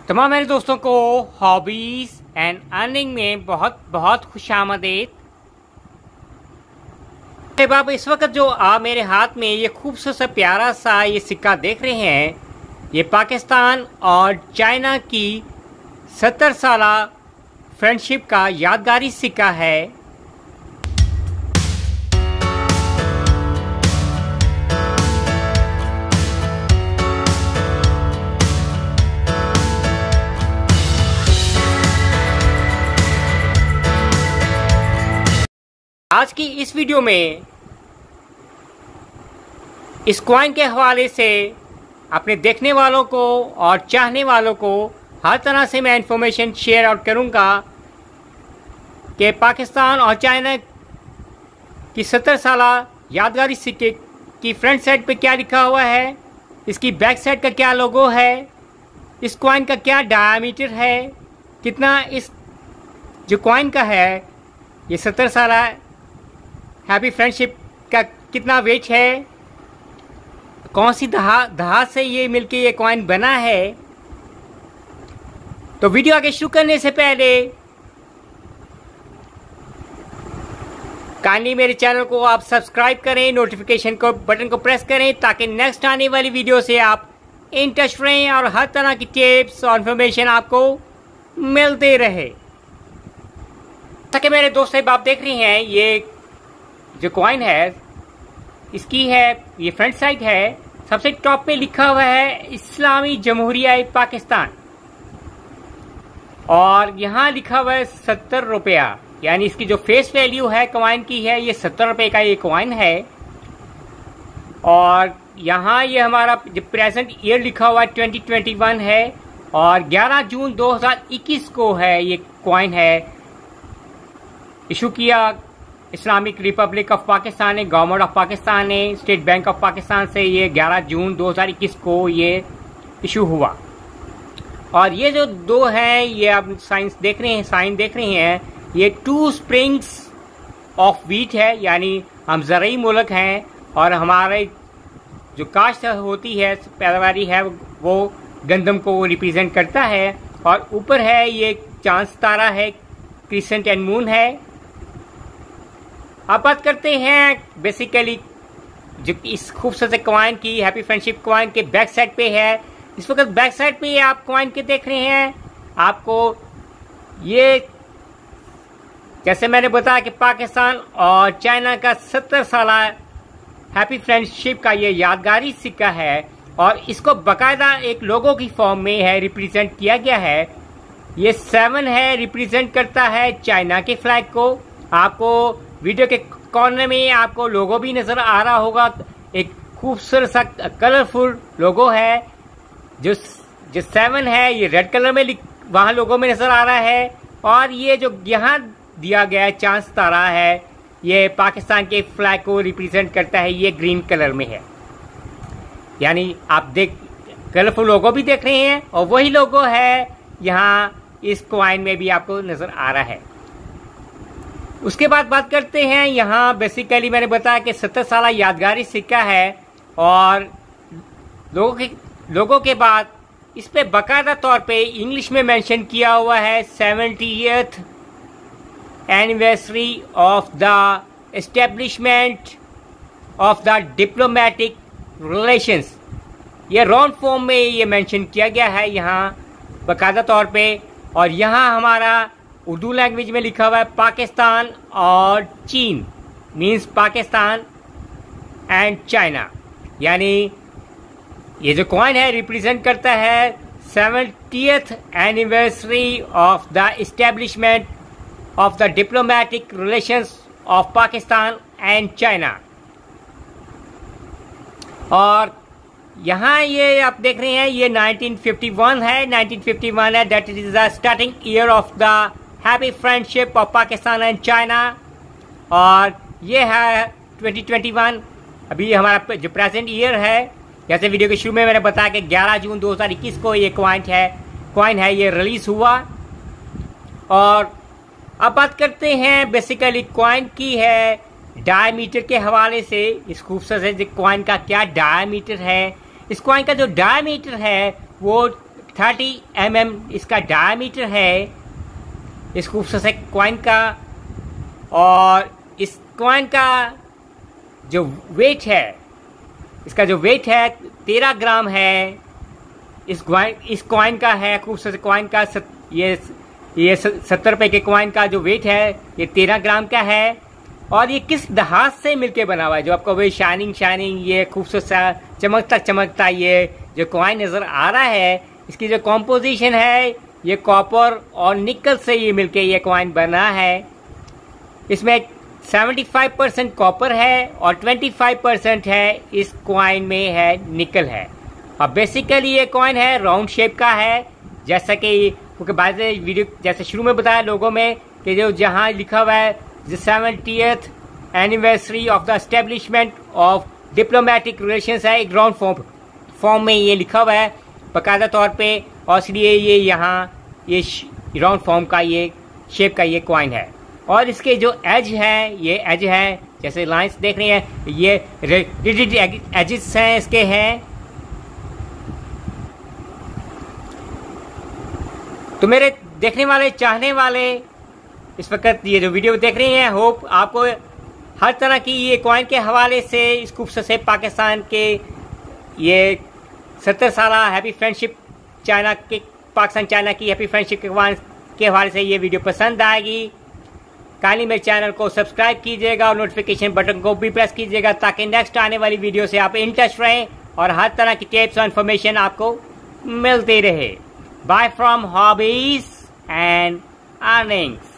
तमाम मेरे दोस्तों को हॉबीज एंड अर्निंग में बहुत बहुत खुशामदीद। आप इस वक्त जो आप मेरे हाथ में ये खूबसूरत सा प्यारा सा ये सिक्का देख रहे हैं, ये पाकिस्तान और चाइना की 70 साला फ्रेंडशिप का यादगारी सिक्का है। आज की इस वीडियो में इस कॉइन के हवाले से अपने देखने वालों को और चाहने वालों को हर तरह से मैं इंफॉर्मेशन शेयर आउट करूंगा कि पाकिस्तान और चाइना की 70 साला यादगारी सिक्के की फ्रंट साइड पे क्या लिखा हुआ है, इसकी बैक साइड का क्या लोगो है, इस कॉइन का क्या डायमीटर है, कितना इस जो कॉइन का है ये 70 साला हैप्पी फ्रेंडशिप का कितना वेट है, कौन सी धात से ये मिलके ये कॉइन बना है। तो वीडियो आगे शुरू करने से पहले काइंडली मेरे चैनल को आप सब्सक्राइब करें, नोटिफिकेशन को बटन को प्रेस करें ताकि नेक्स्ट आने वाली वीडियो से आप इन टच रहें और हर तरह की टिप्स और इन्फॉर्मेशन आपको मिलते रहे। ताकि मेरे दोस्त आप देख रहे हैं ये जो कॉइन है इसकी है ये फ्रंट साइड है। सबसे टॉप पे लिखा हुआ है इस्लामी जमहूरिया पाकिस्तान और यहाँ लिखा हुआ है 70 रुपया, यानी इसकी जो फेस वैल्यू है कॉइन की है ये 70 रुपये का ये कॉइन है। और यहाँ ये हमारा जो प्रेजेंट ईयर लिखा हुआ है 2021 है और 11 जून 2021 को है ये कॉइन है इशू किया इस्लामिक रिपब्लिक ऑफ पाकिस्तान ने, गवर्नमेंट ऑफ पाकिस्तान ने, स्टेट बैंक ऑफ पाकिस्तान से ये 11 जून 2021 को ये इशू हुआ। और ये जो दो हैं ये आप साइन देख रहे हैं ये 2 स्प्रिंग्स ऑफ व्हीट है, यानी हम ज़रूरी मुल्क हैं और हमारे जो काश्त होती है पैदावारी है वो गंदम को रिप्रेजेंट करता है। और ऊपर है ये चांद तारा है, क्रिसेंट एंड मून है। अब बात करते हैं बेसिकली जो इस खूबसूरत कॉइन की हैप्पी फ्रेंडशिप कॉइन के बैक साइड पे है। इस वक्त बैक साइड पे आप कॉइन के देख रहे हैं, आपको ये जैसे मैंने बताया कि पाकिस्तान और चाइना का 70 साला हैप्पी फ्रेंडशिप का ये यादगारी सिक्का है और इसको बाकायदा एक लोगो की फॉर्म में है रिप्रेजेंट किया गया है। ये 7 है, रिप्रेजेंट करता है चाइना के फ्लैग को। आपको वीडियो के कॉर्नर में आपको लोगो भी नजर आ रहा होगा, एक खूबसूरत सा कलरफुल लोगो है। जो 7 है ये रेड कलर में वहां लोगो में नजर आ रहा है और ये जो यहाँ दिया गया है चांद तारा है ये पाकिस्तान के फ्लैग को रिप्रेजेंट करता है, ये ग्रीन कलर में है। यानी आप कलरफुल लोगो भी देख रहे हैं और वही लोगो है यहाँ इस कॉइन में भी आपको नजर आ रहा है। उसके बाद बात करते हैं यहाँ बेसिकली मैंने बताया कि 70 साला यादगारी सिक्का है और लोगों के बाद इस पे बाकायदा तौर पे इंग्लिश में मेंशन किया हुआ है 70th anniversary of the establishment of the diplomatic relations. ये राउंड फॉर्म में ये मेंशन किया गया है यहाँ बाकायदा तौर पे। और यहाँ हमारा उर्दू लैंग्वेज में लिखा हुआ है पाकिस्तान और चीन, मीन्स पाकिस्तान एंड चाइना, यानी ये जो कॉइन है रिप्रेजेंट करता है 70th anniversary of the establishment of the diplomatic relations of Pakistan and China. और यहाँ ये आप देख रहे हैं ये 1951 है, 1951 है, that is the starting year of the happy friendship of Pakistan and China. और ये है 2021 अभी हमारा जो प्रेजेंट ईयर है। जैसे वीडियो के शुरू में मैंने बताया कि 11 जून 2021 को ये कॉइन है ये रिलीज हुआ। और अब बात करते हैं बेसिकली कॉइन की है डायमीटर के हवाले से। इस खूबसूरत कॉइन का क्या डायमीटर है, इस कॉइन का जो डायमीटर है वो 30 mm इसका डायमीटर है इस खूबसूरत से कॉइन का। और इस कॉइन का जो वेट है, इसका जो वेट है 13 ग्राम है। इस कॉइन का है, खूबसूरत कॉइन का ये 70 रुपए के कॉइन का जो वेट है ये 13 ग्राम का है। और ये किस धात से मिलके बना हुआ है, जो आपको वही शाइनिंग ये खूबसूरत सा चमकता ये जो कॉइन नजर आ रहा है, इसकी जो कॉम्पोजिशन है ये कॉपर और निकल से ये मिलके ये कॉइन बना है। इसमें 75% कॉपर है और 25% है इस कॉइन में है निकल है। और बेसिकली ये कॉइन है राउंड शेप का है, जैसा कि बाद वीडियो जैसे शुरू में बताया लोगों में कि जो जहां लिखा हुआ है the 70th anniversary of the establishment of diplomatic relations है, एक राउंड फॉर्म में ये लिखा हुआ है बाकायदा तौर पे। और इसलिए ये यहाँ ये राउंड फॉर्म का ये शेप का ये कॉइन है। और इसके जो एज है ये एज है जैसे लाइंस देख रहे हैं ये रिजिड एजेस हैं इसके हैं। तो मेरे देखने वाले चाहने वाले इस वक्त ये जो वीडियो देख रहे हैं, होप आपको हर तरह की ये कॉइन के हवाले से इस खूबसूरत से पाकिस्तान के ये 70 साल हैप्पी फ्रेंडशिप पाकिस्तान चाइना की हैप्पी फ्रेंडशिप के हवाले से ये वीडियो पसंद आएगी। काइंडली मेरे चैनल को सब्सक्राइब कीजिएगा और नोटिफिकेशन बटन को भी प्रेस कीजिएगा ताकि नेक्स्ट आने वाली वीडियो से आप इन टच रहें और हर तरह की टिप्स और इन्फॉर्मेशन आपको मिलती रहे। Bye from hobbies and earnings.